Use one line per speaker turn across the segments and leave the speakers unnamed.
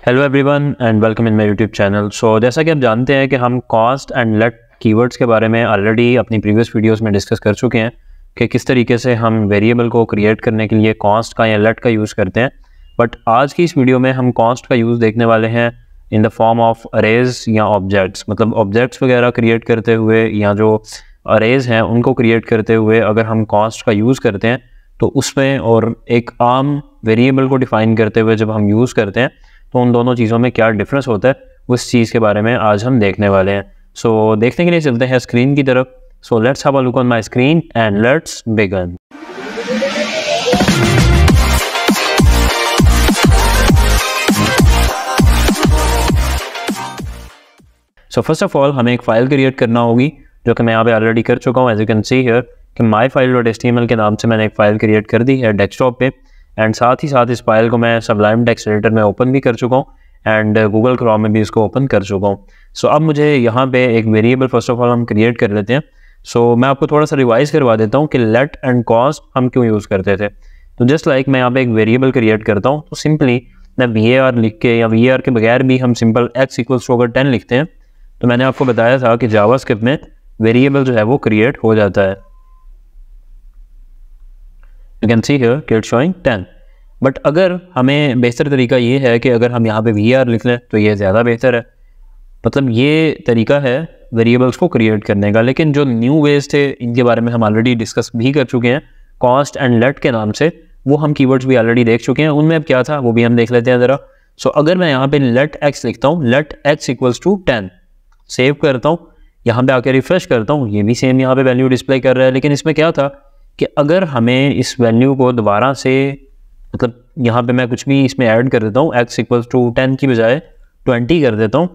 Hello everyone and welcome in my YouTube channel. So जैसा कि आप जानते हैं कि हम कॉस्ट एंड लेट कीवर्ड्स के बारे में ऑलरेडी अपनी प्रीवियस वीडियोस में डिस्कस कर चुके हैं कि किस तरीके से हम वेरिएबल को क्रिएट करने के लिए कॉस्ट का या लेट का यूज़ करते हैं। बट आज की इस वीडियो में हम कॉस्ट का यूज़ देखने वाले हैं in the form of arrays या ऑब्जेक्ट्स, मतलब ऑब्जेक्ट्स वगैरह क्रिएट करते हुए या जो अरेज हैं उनको क्रिएट करते हुए अगर हम कॉस्ट का यूज़ करते हैं तो उसमें और एक आम वेरिएबल को डिफ़ाइन करते हुए जब हम यूज़ करते हैं तो उन दोनों चीज़ों में क्या डिफरेंस होता है उस चीज़ के बारे में आज हम देखने वाले हैं। सो देखने के लिए चलते हैं स्क्रीन की तरफ। So let's have a look on my screen and let's begin. So first of all हमें एक फ़ाइल क्रिएट करना होगी जो कि मैं यहाँ पे ऑलरेडी कर चुका हूँ। As you can see here कि myfile.html के नाम से मैंने एक फ़ाइल क्रिएट कर दी है डेस्कटॉप पे एंड साथ ही साथ इस फाइल को मैं सबलाइम टेक्स्ट एडिटर में ओपन भी कर चुका हूँ एंड गूगल क्रोम में भी इसको ओपन कर चुका हूँ। सो अब मुझे यहाँ पे एक वेरिएबल फर्स्ट ऑफ ऑल हम क्रिएट कर लेते हैं। सो मैं आपको थोड़ा सा रिवाइज करवा देता हूँ कि लेट एंड कॉस्ट हम क्यों यूज़ करते थे। तो जस्ट लाइक मैं यहाँ पे एक वेरिएबल क्रिएट करता हूँ तो सिंपली मैं VAR लिख के या VAR के बगैर भी हम सिंपल x = अगर 10 लिखते हैं तो मैंने आपको बताया था कि जावास्क्रिप्ट में वेरिएबल जो है वो क्रिएट हो जाता है। यू कैन सी हियर कि इट्स शोइंग 10। बट अगर हमें बेहतर तरीका ये है कि अगर हम यहाँ पे VAR लिख लें तो ये ज़्यादा बेहतर है। मतलब ये तरीका है वेरिएबल्स को क्रिएट करने का। लेकिन जो न्यू वेज थे इनके बारे में हम ऑलरेडी डिस्कस भी कर चुके हैं कॉस्ट एंड लेट के नाम से, वो हम कीवर्ड्स भी ऑलरेडी देख चुके हैं। उनमें अब क्या था वो भी हम देख लेते हैं ज़रा। सो अगर मैं यहाँ पे लेट x लिखता हूँ, लेट x = 10, सेव करता हूँ, यहाँ पे आके रिफ्रेश करता हूँ, ये भी सेम यहाँ पे वैल्यू डिस्प्ले कर रहा है। लेकिन इसमें क्या था कि अगर हमें इस वैल्यू को दोबारा से, मतलब यहाँ पे मैं कुछ भी इसमें ऐड कर देता हूँ, x = 10 की बजाय 20 कर देता हूँ,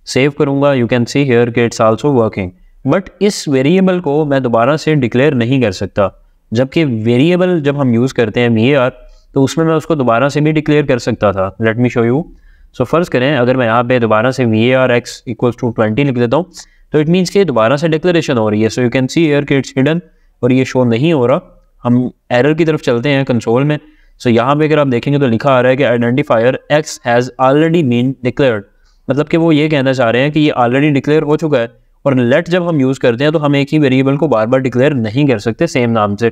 सेव करूँगा, यू कैन सी हियर कि इट्स आल्सो वर्किंग। बट इस वेरिएबल को मैं दोबारा से डिक्लेयर नहीं कर सकता, जबकि वेरिएबल जब हम यूज़ करते हैं VAR तो उसमें मैं उसको दोबारा से भी डिक्लेयर कर सकता था। Let me show you. So first करें, अगर मैं यहाँ पे दोबारा से VAR x = 20 लिख देता हूँ तो इट मीन्स कि दोबारा से डिक्लेरेशन हो रही है। So you can see here कि इट्स हिडन और ये शो नहीं हो रहा। हम एरर की तरफ चलते हैं कंसोल में। सो यहाँ पे अगर आप देखेंगे तो लिखा आ रहा है कि identifier x has already been declared, मतलब कि वो ये कहना चाह रहे हैं कि ये ऑलरेडी डिक्लेयर हो चुका है। और लेट जब हम यूज़ करते हैं तो हम एक ही वेरिएबल को बार बार डिक्लेयर नहीं कर सकते सेम नाम से।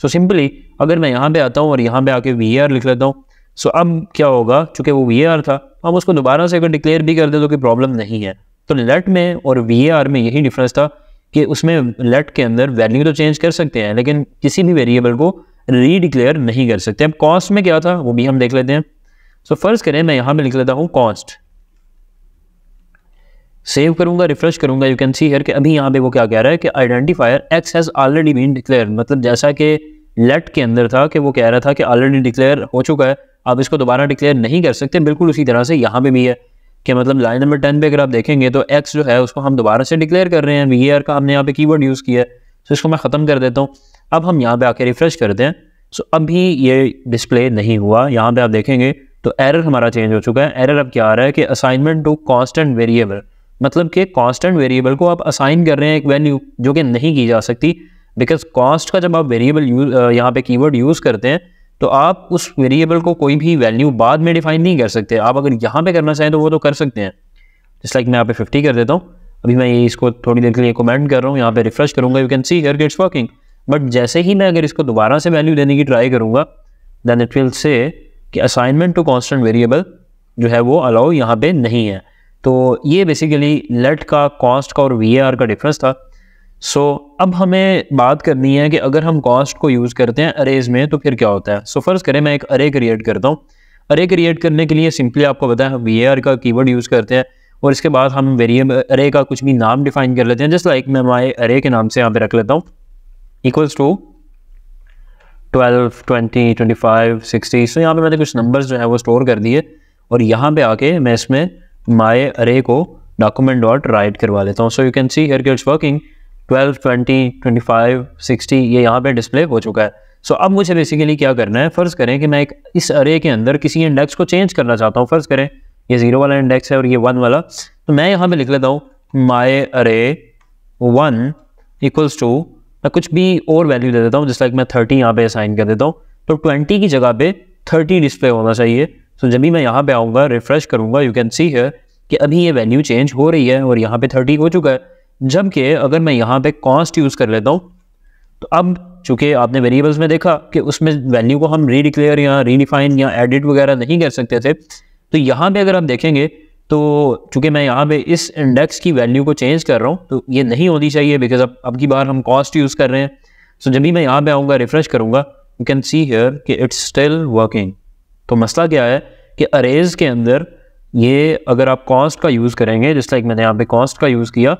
सो सिंपली अगर मैं यहाँ पे आता हूँ और यहाँ पे आके VAR लिख लेता हूँ, सो अब क्या होगा, चूँकि वो VAR था हम उसको दोबारा से अगर डिक्लेयर भी कर दे तो कोई प्रॉब्लम नहीं है। तो लेट में और VAR में यही डिफरेंस था कि उसमें लेट के अंदर वैल्यू तो चेंज कर सकते हैं लेकिन किसी भी वेरिएबल को रीडिक्लेयर नहीं कर सकते। अब कॉस्ट में क्या था वो भी हम देख लेते हैं। सो फर्स्ट करें, मैं यहाँ पे लिख लेता हूँ कॉस्ट, सेव करूँगा, रिफ्रेश करूँगा, यू कैन सी हियर कि अभी यहाँ पे वो क्या कह रहा है कि identifier x has already been declare, मतलब जैसा कि लेट के अंदर था कि वो कह रहा था कि ऑलरेडी डिक्लेयर हो चुका है, आप इसको दोबारा डिक्लेयर नहीं कर सकते। बिल्कुल उसी तरह से यहाँ पे भी है कि मतलब लाइन नंबर 10 पे अगर आप देखेंगे तो x जो है उसको हम दोबारा से डिक्लेयर कर रहे हैं, VAR का हमने यहाँ पे कीवर्ड यूज़ किया है। तो इसको मैं ख़त्म कर देता हूँ। अब हम यहाँ पे आके रिफ्रेश करते हैं। सो अभी ये डिस्प्ले नहीं हुआ। यहाँ पे आप देखेंगे तो एरर हमारा चेंज हो चुका है। एरर अब क्या आ रहा है कि असाइनमेंट टू कांस्टेंट वेरिएबल, मतलब कि कांस्टेंट वेरिएबल को आप असाइन कर रहे हैं एक वैल्यू जो कि नहीं की जा सकती। बिकॉज कॉस्ट का जब आप वेरिएबल यहाँ पे कीवर्ड यूज़ करते हैं तो आप उस वेरिएबल को कोई भी वैल्यू बाद में डिफाइन नहीं कर सकते। आप अगर यहाँ पे करना चाहें तो वो तो कर सकते हैं। जस्ट लाइक मैं यहाँ पे 50 कर देता हूँ। अभी मैं ये इसको थोड़ी देर के लिए कमेंट कर रहा हूँ, यहाँ पे रिफ्रेश करूँगा, you can see here it's working. But जैसे ही मैं अगर इसको दोबारा से वैल्यू देने की ट्राई करूँगा देन इट विल से कि असाइनमेंट टू कांस्टेंट वेरिएबल जो है वो अलाउ यहाँ पे नहीं है। तो ये बेसिकली लेट का, कॉस्ट का और VAR का डिफरेंस था। सो अब हमें बात करनी है कि अगर हम कॉस्ट को यूज़ करते हैं अरेज में तो फिर क्या होता है। सो फर्स्ट करें, मैं एक अरे क्रिएट करता हूँ। अरे क्रिएट करने के लिए सिंपली आपको पता है VAR का कीवर्ड यूज़ करते हैं और इसके बाद हम वेरिएबल अरे का कुछ भी नाम डिफाइन कर लेते हैं। जस्ट लाइक मैं माय अरे के नाम से यहाँ पे रख लेता हूँ =12, 20, 25, 60। सो यहाँ पे मैंने कुछ नंबर्स जो है वो स्टोर कर दिए और यहाँ पे आके मैं इसमें माय अरे को document.write करवा लेता हूँ। So you can see here it's working. 12, 20, 25, 60 ये यहाँ पे डिस्प्ले हो चुका है। सो अब मुझे बेसिकली क्या करना है, फ़र्ज़ करें कि मैं एक इस अरे के अंदर किसी इंडेक्स को चेंज करना चाहता हूँ। फ़र्ज़ करें ये 0 वाला इंडेक्स है और ये 1 वाला, तो मैं यहाँ पे लिख लेता हूँ माय अरे 1 = मैं कुछ भी और वैल्यू दे देता हूँ। जस्ट लाइक मैं 30 यहाँ पे असाइन कर देता हूँ। तो 20 की जगह पे 30 डिस्प्ले होना चाहिए। सो जब भी मैं यहाँ पे आऊँगा, रिफ्रेश करूँगा, यू कैन सी हियर कि अभी ये वैल्यू चेंज हो रही है और यहाँ पे 30 हो चुका है। जबकि अगर मैं यहाँ पे कॉस्ट यूज़ कर लेता हूँ, तो अब चूँकि आपने वेरिएबल्स में देखा कि उसमें वैल्यू को हम रीडिक्लेयर या रीडिफाइन या एडिट वगैरह नहीं कर सकते थे, तो यहाँ पे अगर आप देखेंगे तो चूँकि मैं यहाँ पे इस इंडेक्स की वैल्यू को चेंज कर रहा हूँ, तो ये नहीं होनी चाहिए बिकॉज अब की बार हम कॉस्ट यूज़ कर रहे हैं। सो जब भी मैं यहाँ पे आऊँगा, रिफ्रेश करूँगा, यू कैन सी हियर कि इट्स स्टिल वर्किंग। तो मसला क्या है कि अरेज के अंदर ये अगर आप कॉस्ट का यूज़ करेंगे, जिस लाइक मैंने यहाँ पे कॉस्ट का यूज़ किया,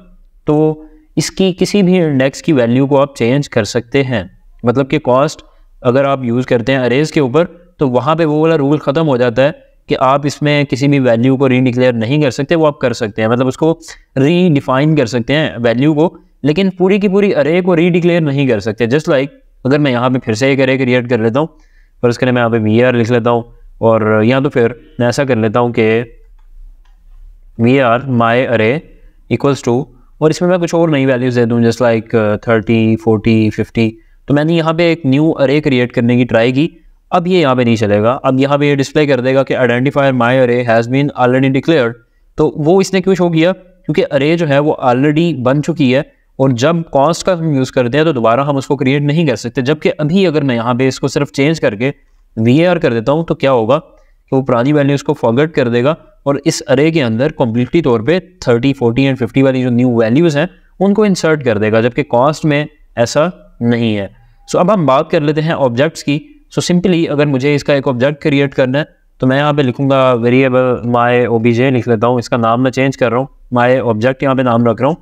तो इसकी किसी भी इंडेक्स की वैल्यू को आप चेंज कर सकते हैं। मतलब कि कॉस्ट अगर आप यूज़ करते हैं अरेज के ऊपर, तो वहाँ पे वो वाला रूल ख़त्म हो जाता है कि आप इसमें किसी भी वैल्यू को रीडिक्लेयर नहीं कर सकते। वो आप कर सकते हैं, मतलब उसको रीडिफाइन कर सकते हैं वैल्यू को, लेकिन पूरी की पूरी अरे को रीडिक्लेयर नहीं कर सकते। जस्ट लाइक अगर मैं यहाँ पे फिर से एक अरे क्रिएट कर लेता हूँ, पर उसके लिए मैं यहाँ पे वी आर लिख लेता हूँ, और या तो फिर मैं ऐसा कर लेता हूँ कि वी आर माई अरे इक्वल्स टू, और इसमें मैं कुछ और नई वैल्यूज दे दूँ, जस्ट लाइक 30, 40, 50। तो मैंने यहाँ पे एक न्यू अरे क्रिएट करने की ट्राई की। अब ये यहाँ पे नहीं चलेगा, अब यहाँ पे ये डिस्प्ले कर देगा कि आइडेंटिफायर माई अरे हैज़ बीन ऑलरेडी डिक्लेयर्ड। तो वो इसने क्यों शो किया? क्योंकि अरे जो है वो ऑलरेडी बन चुकी है, और जब कॉस्ट का हम यूज़ करते हैं तो दोबारा हम उसको क्रिएट नहीं कर सकते। जबकि अभी अगर मैं यहाँ पे इसको सिर्फ चेंज करके VAR कर देता हूँ, तो क्या होगा कि वो पुरानी वैल्यूज़ को फॉरगेट कर देगा और इस अरे के अंदर कम्प्लीटली तौर पे 30, 40 एंड 50 वाली जो न्यू वैल्यूज़ हैं उनको इंसर्ट कर देगा, जबकि कॉस्ट में ऐसा नहीं है। सो अब हम बात कर लेते हैं ऑब्जेक्ट्स की। सो सिंपली अगर मुझे इसका एक ऑब्जेक्ट क्रिएट करना है, तो मैं यहाँ पे लिखूँगा वेरिएबल माई ओबीजे लिख लेता हूँ। इसका नाम मैं चेंज कर रहा हूँ, माई ऑब्जेक्ट यहाँ पे नाम रख रहा हूँ।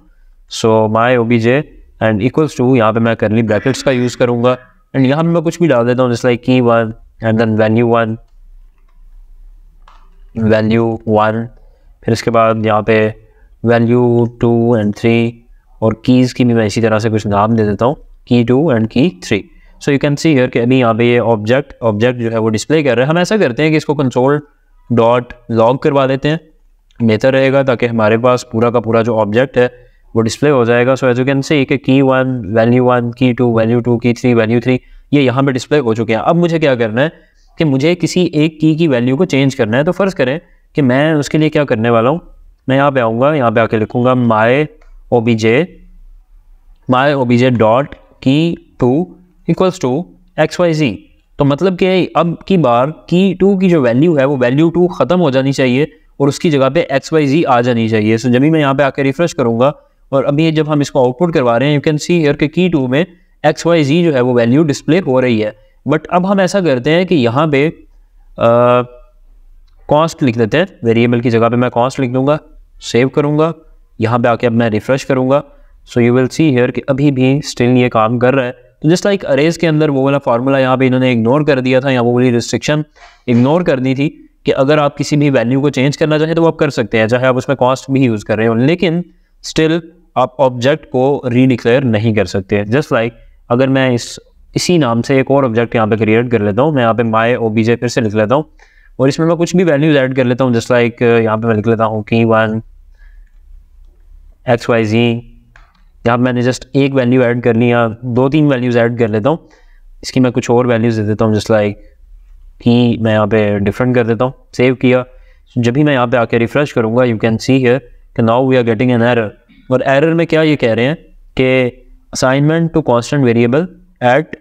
सो माई ओबीजे एंड इक्वल्स टू, यहाँ पे मैं करली ब्रैकेट्स का यूज़ करूँगा, एंड यहाँ पे मैं कुछ भी डाल देता हूँ, जैसे लाइक की 1 एंड देन वैल्यू 1, वैल्यू 1, फिर इसके बाद यहाँ पे वैल्यू 2 एंड 3, और कीज़ की भी मैं इसी तरह से कुछ नाम दे देता हूँ, की 2 एंड की 3। So you can see here कि अभी यहाँ पे ये ऑब्जेक्ट जो है वो डिस्प्ले कर रहा है। हम ऐसा करते हैं कि इसको कंसोल डॉट लॉग करवा देते हैं, बेहतर रहेगा, ताकि हमारे पास पूरा का पूरा जो ऑब्जेक्ट है वो डिस्प्ले हो जाएगा। So as you can see कि की 1, वैल्यू 1, की 2, वैल्यू 2, की 3, वैल्यू 3, ये यहाँ पे डिस्प्ले हो चुके हैं। अब मुझे क्या करना है कि मुझे किसी एक की वैल्यू को चेंज करना है। तो फ़र्ज़ करें कि मैं उसके लिए क्या करने वाला हूँ, मैं यहाँ पे आऊँगा, यहाँ पे आके लिखूँगा माई ओबीजे डॉट की 2 इक्वल्स टू XYZ। तो मतलब कि अब की बार की 2 की जो वैल्यू है वो वैल्यू 2 ख़त्म हो जानी चाहिए और उसकी जगह पे XYZ आ जानी चाहिए। सो जब भी मैं यहाँ पे आके रिफ्रेश करूँगा, और अभी जब हम इसको आउटपुट करवा रहे हैं, यू कैन सी हियर कि की 2 में XYZ जो है वो वैल्यू डिस्प्ले हो रही है। बट अब हम ऐसा करते हैं कि यहाँ पे कॉस्ट लिख देते हैं, वेरिएबल की जगह पे मैं कॉस्ट लिख दूंगा, सेव करूँगा, यहाँ पे आके अब मैं रिफ्रेश करूँगा। So you will see here कि अभी भी स्टिल ये काम कर रहा है। तो जस्ट लाइक अरेज के अंदर वो वाला फार्मूला यहाँ पे इन्होंने इग्नोर कर दिया था, या वो वाली रिस्ट्रिक्शन इग्नोर कर दी थी कि अगर आप किसी भी वैल्यू को चेंज करना चाहें तो वो आप कर सकते हैं, चाहे आप उसमें कॉस्ट भी यूज़ कर रहे हो, लेकिन स्टिल आप ऑब्जेक्ट को रीडिक्लेयर नहीं कर सकते। जस्ट लाइक अगर मैं इसी नाम से एक और ऑब्जेक्ट यहाँ पे क्रिएट कर लेता हूँ, मैं यहाँ पे माई ओबीजे फिर से लिख लेता हूँ, और इसमें मैं कुछ भी वैल्यूज ऐड कर लेता हूँ, जस्ट लाइक यहाँ पे मैं लिख लेता हूँ की 1 XYZ। यहाँ मैंने जस्ट एक वैल्यू ऐड कर ली, या 2-3 वैल्यूज ऐड कर लेता हूँ, इसकी मैं कुछ और वैल्यूज दे देता हूँ, जस्ट लाइक की मैं यहाँ पे डिफरेंट कर देता हूँ, सेव किया। जब भी मैं यहाँ पे आके रिफ्रेश करूँगा, यू कैन सी हियर कि now we are getting an error. और एरर में क्या ये कह रहे हैं कि assignment to constant variable at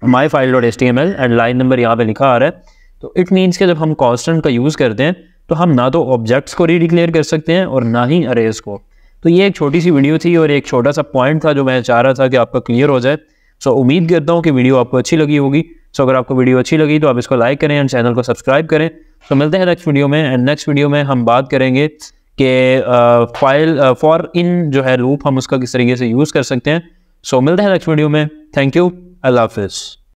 myfile.html and line number यहाँ पे लिखा आ रहा है। तो इट मीन्स कि जब हम कांस्टेंट का यूज़ करते हैं तो हम ना तो ऑब्जेक्ट्स को रीडिक्लेयर कर सकते हैं और ना ही अरेज को। तो ये एक छोटी सी वीडियो थी और एक छोटा सा पॉइंट था जो मैं चाह रहा था कि आपका क्लियर हो जाए। सो उम्मीद करता हूँ कि वीडियो आपको अच्छी लगी होगी। सो अगर आपको वीडियो अच्छी लगी तो आप इसको लाइक करें एंड चैनल को सब्सक्राइब करें। सो मिलते हैं नेक्स्ट वीडियो में, एंड नेक्स्ट वीडियो में हम बात करेंगे कि फाइल फॉर इन जो है लूप हम उसका किस तरीके से यूज़ कर सकते हैं। सो मिलते हैं नेक्स्ट वीडियो में। थैंक यू, अल्लाह हाफिज़।